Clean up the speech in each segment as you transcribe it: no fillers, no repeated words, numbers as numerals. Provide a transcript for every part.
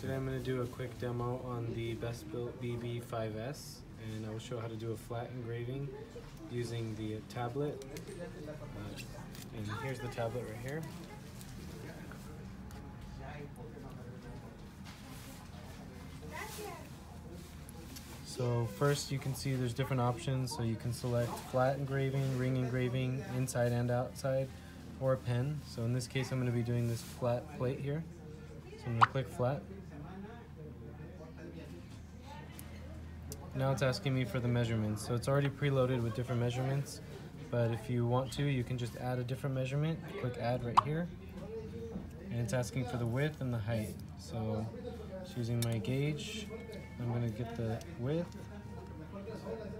Today I'm going to do a quick demo on the best built BB-5S, and I will show how to do a flat engraving using the tablet. And here's the tablet right here. So first you can see there's different options, so you can select flat engraving, ring engraving, inside and outside, or a pen. So in this case I'm going to be doing this flat plate here. So I'm going to click flat. Now it's asking me for the measurements. So it's already preloaded with different measurements, but if you want to, you can just add a different measurement. Click add right here. And it's asking for the width and the height. So choosing my gauge, I'm going to get the width,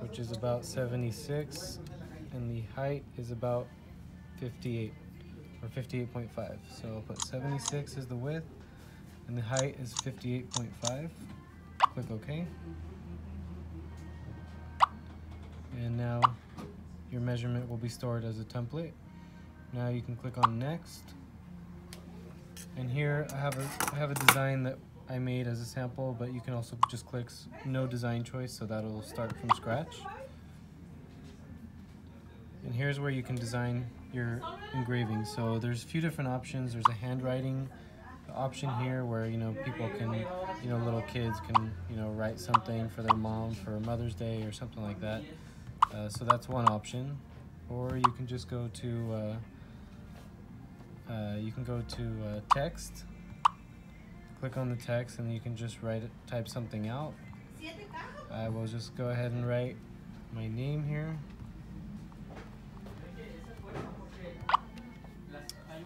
which is about 76, and the height is about 58 or 58.5. So I'll put 76 as the width, and the height is 58.5. Click OK. And now your measurement will be stored as a template. Now you can click on next. And here I have a design that I made as a sample, but you can also just click no design choice, so that'll start from scratch. And here's where you can design your engraving. So there's a few different options. There's a handwriting option here where people can, little kids can write something for their mom for Mother's Day or something like that. So that's one option. Or you can just go to text. Click on the text and you can just type something out. I will just go ahead and write my name here.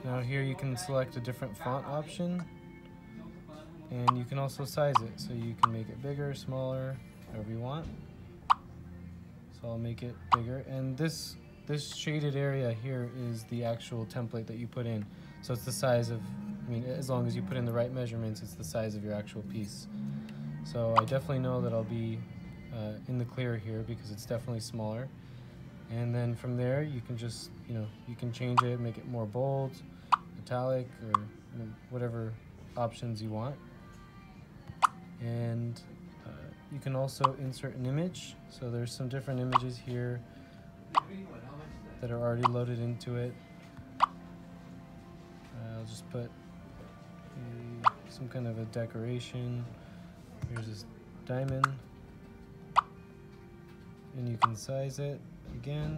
Now here you can select a different font option, and you can also size it, so you can make it bigger, smaller, however you want. So I'll make it bigger, and this shaded area here is the actual template that you put in. So it's the size of, as long as you put in the right measurements, it's the size of your actual piece. So I definitely know that I'll be in the clear here because it's definitely smaller. And then from there you can just, you can change it, make it more bold, italic, or whatever options you want. And you can also insert an image. So there's some different images here that are already loaded into it. I'll just put some kind of a decoration. Here's this diamond, and you can size it again.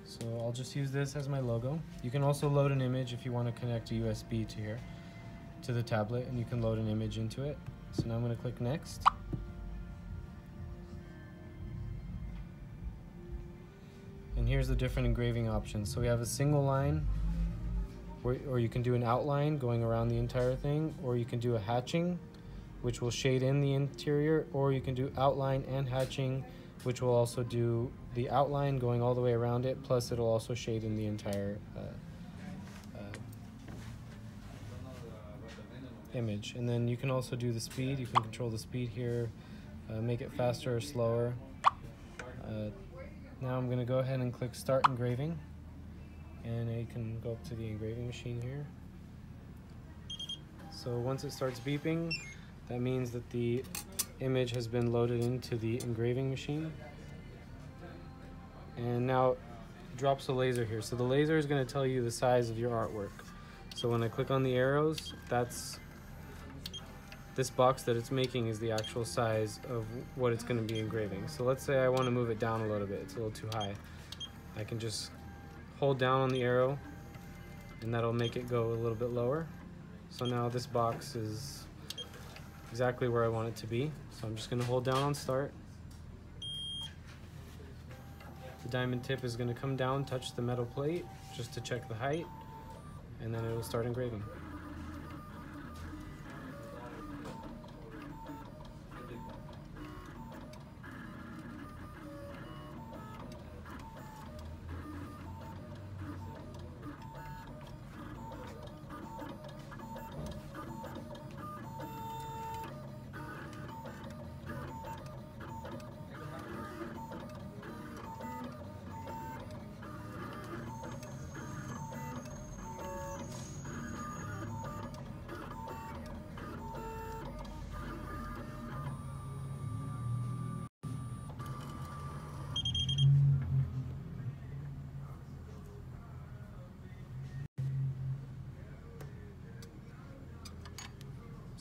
So I'll just use this as my logo. You can also load an image if you want to connect a USB to the tablet, and you can load an image into it. So now I'm going to click next. And here's the different engraving options. So we have a single line, or you can do an outline going around the entire thing, or you can do a hatching, which will shade in the interior, or you can do outline and hatching, which will also do the outline going all the way around it, plus it'll also shade in the entire image. And then you can also do the speed. You can control the speed here, make it faster or slower. Now I'm going to go ahead and click Start Engraving, and I can go up to the engraving machine here. So once it starts beeping, that means that the image has been loaded into the engraving machine. And now it drops a laser here. So the laser is going to tell you the size of your artwork. So when I click on the arrows, this box that it's making is the actual size of what it's going to be engraving. So let's say I want to move it down a little bit. It's a little too high. I can just hold down on the arrow, and that'll make it go a little bit lower. So now this box is exactly where I want it to be. So I'm just going to hold down on start. The diamond tip is going to come down, touch the metal plate just to check the height, and then it will start engraving.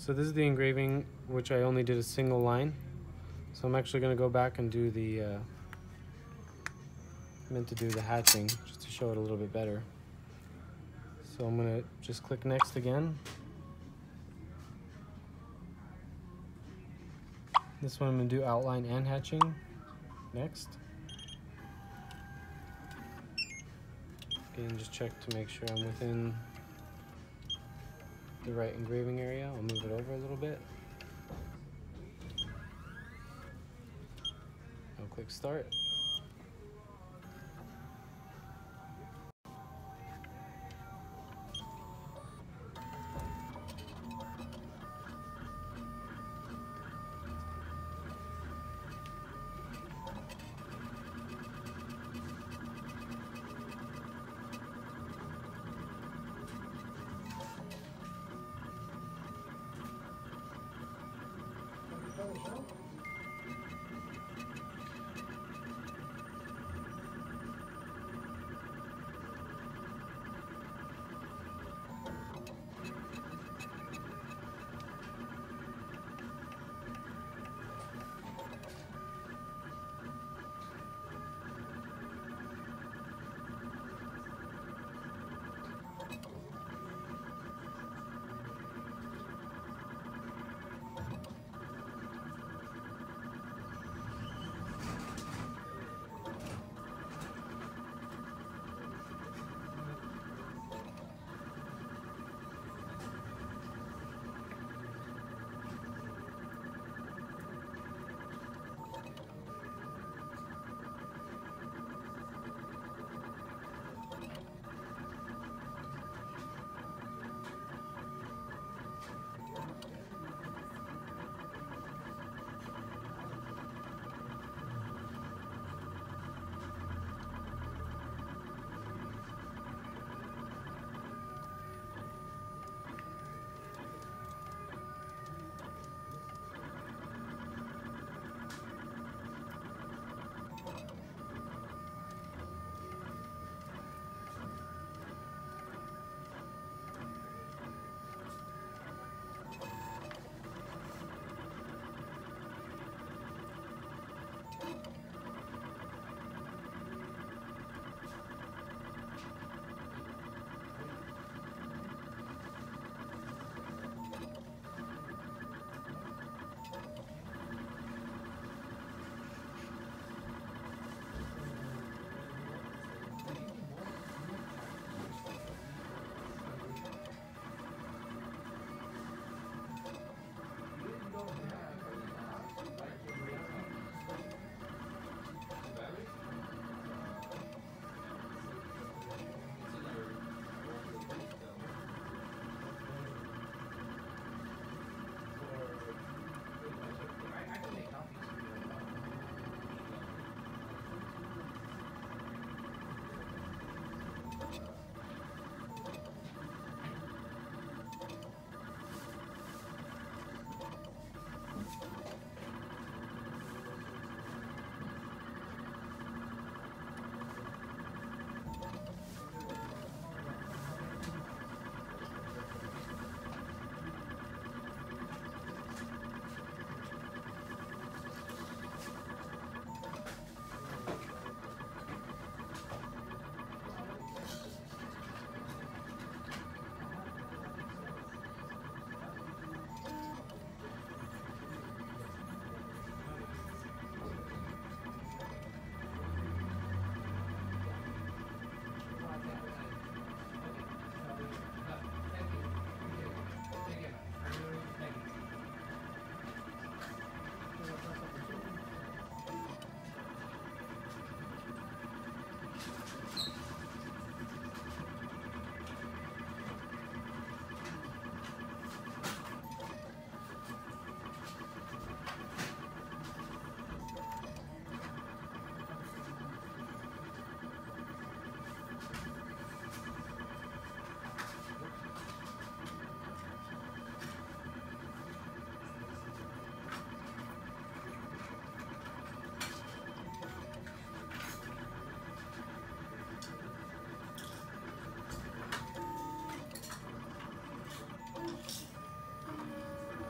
So this is the engraving, which I only did a single line. So I'm actually going to go back and do the, meant to do the hatching, just to show it a little bit better. So I'm going to just click next again. This one I'm going to do outline and hatching. Next. And just check to make sure I'm within the right engraving area. I'll move it over a little bit. I'll click start.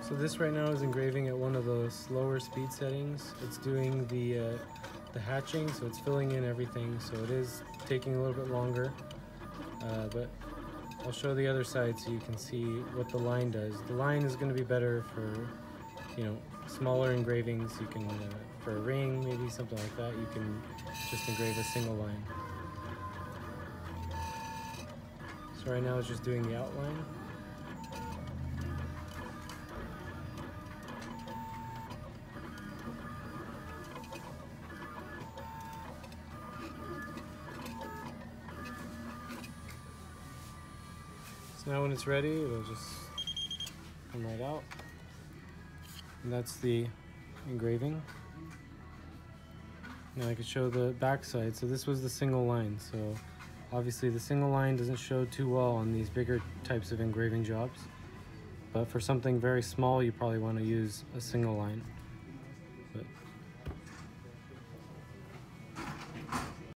So this right now is engraving at one of the slower speed settings. It's doing the hatching, so it's filling in everything, so it is taking a little bit longer, but I'll show the other side so you can see what the line does. The line is going to be better for, you know, smaller engravings. You can, for a ring, maybe something like that, you can just engrave a single line. So right now it's just doing the outline. So now when it's ready, it'll just come right out. And that's the engraving. Now I could show the back side. So this was the single line. So obviously the single line doesn't show too well on these bigger types of engraving jobs. But for something very small, you probably want to use a single line.